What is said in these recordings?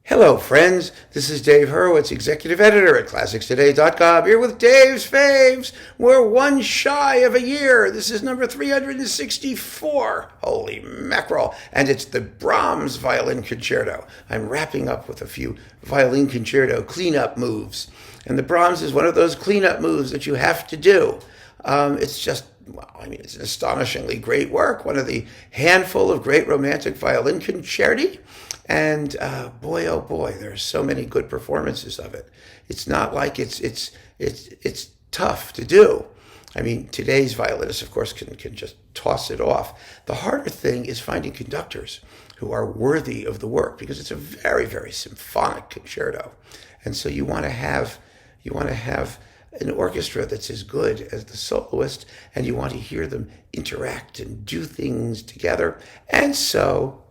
Hello, friends. This is Dave Hurwitz, executive editor at ClassicsToday.com, here with Dave's Faves. We're one shy of a year. This is number 364. Holy mackerel. And it's the Brahms Violin Concerto. I'm wrapping up with a few violin concerto cleanup moves. And the Brahms is one of those cleanup moves that you have to do. It's an astonishingly great work, one of the handful of great romantic violin concerti. And boy, oh boy, there's so many good performances of it. It's not like it's tough to do. I mean, today's violinists, of course, can just toss it off. The harder thing is finding conductors who are worthy of the work, because it's a very, very symphonic concerto, and so you want to have an orchestra that's as good as the soloist, and you want to hear them interact and do things together. And so,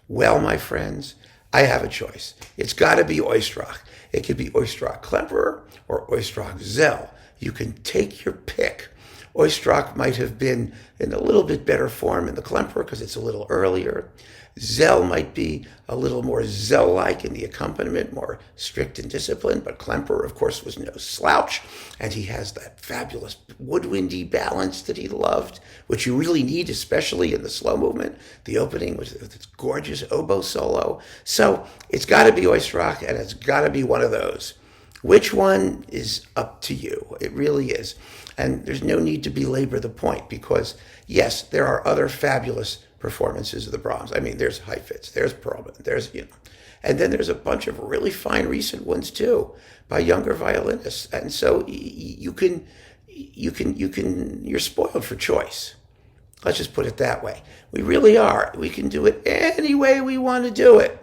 well, my friends, I have a choice. It's got to be Oistrakh. It could be Oistrakh Klemperer or Oistrakh Szell. You can take your pick. Oistrakh might have been in a little bit better form in the Klemperer because it's a little earlier. Szell might be a little more Szell-like in the accompaniment, more strict and disciplined, but Klemperer, of course, was no slouch, and he has that fabulous woodwindy balance that he loved, which you really need, especially in the slow movement, the opening with its gorgeous oboe solo. So it's got to be Oistrakh, and it's got to be one of those. Which one is up to you? It really is. And there's no need to belabor the point, because, yes, there are other fabulous performances of the Brahms. I mean, there's Faves, there's Perlman, and then there's a bunch of really fine recent ones too by younger violinists. And so you're spoiled for choice. Let's just put it that way. We really are. We can do it any way we want to do it.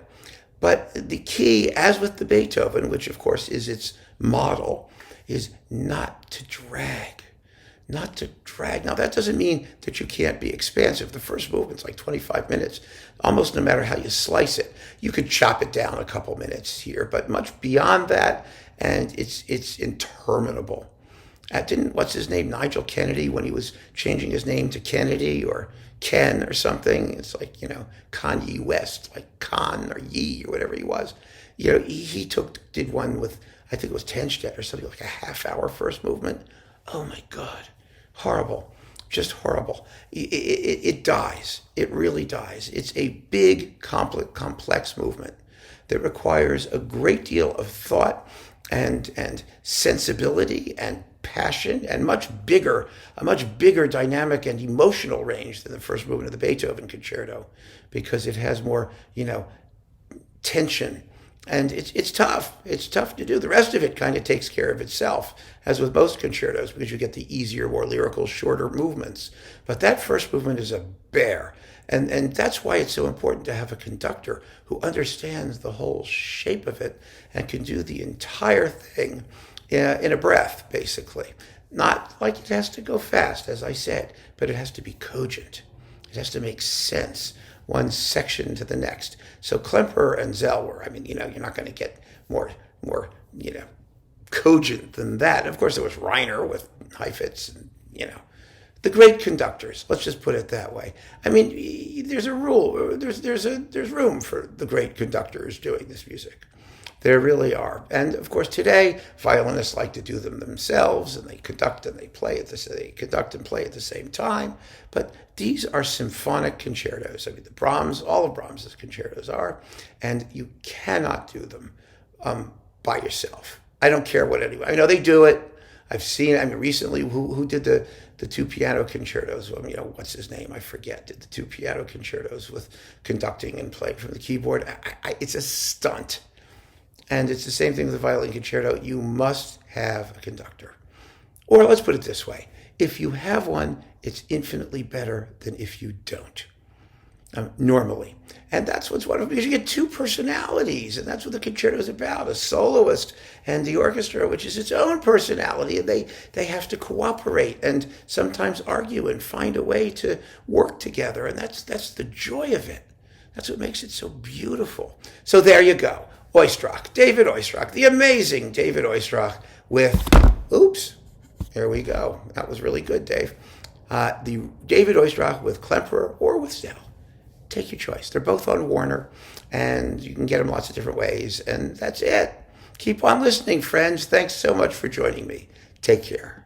But the key, as with the Beethoven, which of course is its model, is not to drag. Not to drag. Now, that doesn't mean that you can't be expansive. The first movement's like 25 minutes, almost no matter how you slice it. You could chop it down a couple minutes here, but much beyond that, and it's interminable. What's his name, Nigel Kennedy, when he was changing his name to Kennedy or Ken or something, it's like, Kanye West, like Khan or Yee or whatever he was. He did one with, I think it was Tenstedt or something, like a half-hour first movement. Oh my God. Horrible, just horrible. It dies. It really dies. It's a big, complex movement that requires a great deal of thought and sensibility and passion, and a much bigger dynamic and emotional range than the first movement of the Beethoven concerto, because it has more, tension. And it's tough. It's tough to do. The rest of it kind of takes care of itself, as with most concertos, because you get the easier, more lyrical, shorter movements. But that first movement is a bear. And that's why it's so important to have a conductor who understands the whole shape of it and can do the entire thing in a breath, basically. Not like it has to go fast, as I said, but it has to be cogent. It has to make sense, one section to the next. So Klemperer and Szell were, you're not going to get more, cogent than that. Of course, there was Reiner with Heifetz, and, the great conductors. Let's just put it that way. There's a rule. There's room for the great conductors doing this music. There really are. And of course, today, violinists like to do them themselves, and they conduct and they play they conduct and play at the same time. But these are symphonic concertos. The Brahms, all of Brahms' concertos are, and you cannot do them by yourself. I don't care what anyone. I know they do it. I've seen. Recently, who did the two piano concertos? What's his name? I forget. Did the two piano concertos with conducting and playing from the keyboard? It's a stunt. And it's the same thing with the violin concerto. You must have a conductor. Or let's put it this way. If you have one, it's infinitely better than if you don't, normally. And that's what's wonderful, because you get two personalities, and that's what the concerto is about, a soloist and the orchestra, which is its own personality, and they have to cooperate and sometimes argue and find a way to work together, and that's the joy of it. That's what makes it so beautiful. So there you go. Oistrakh, David Oistrakh, the amazing David Oistrakh with, there we go. That was really good, Dave. The David Oistrakh with Klemperer or with Szell. take your choice. They're both on Warner, and you can get them lots of different ways. And that's it. Keep on listening, friends. Thanks so much for joining me. Take care.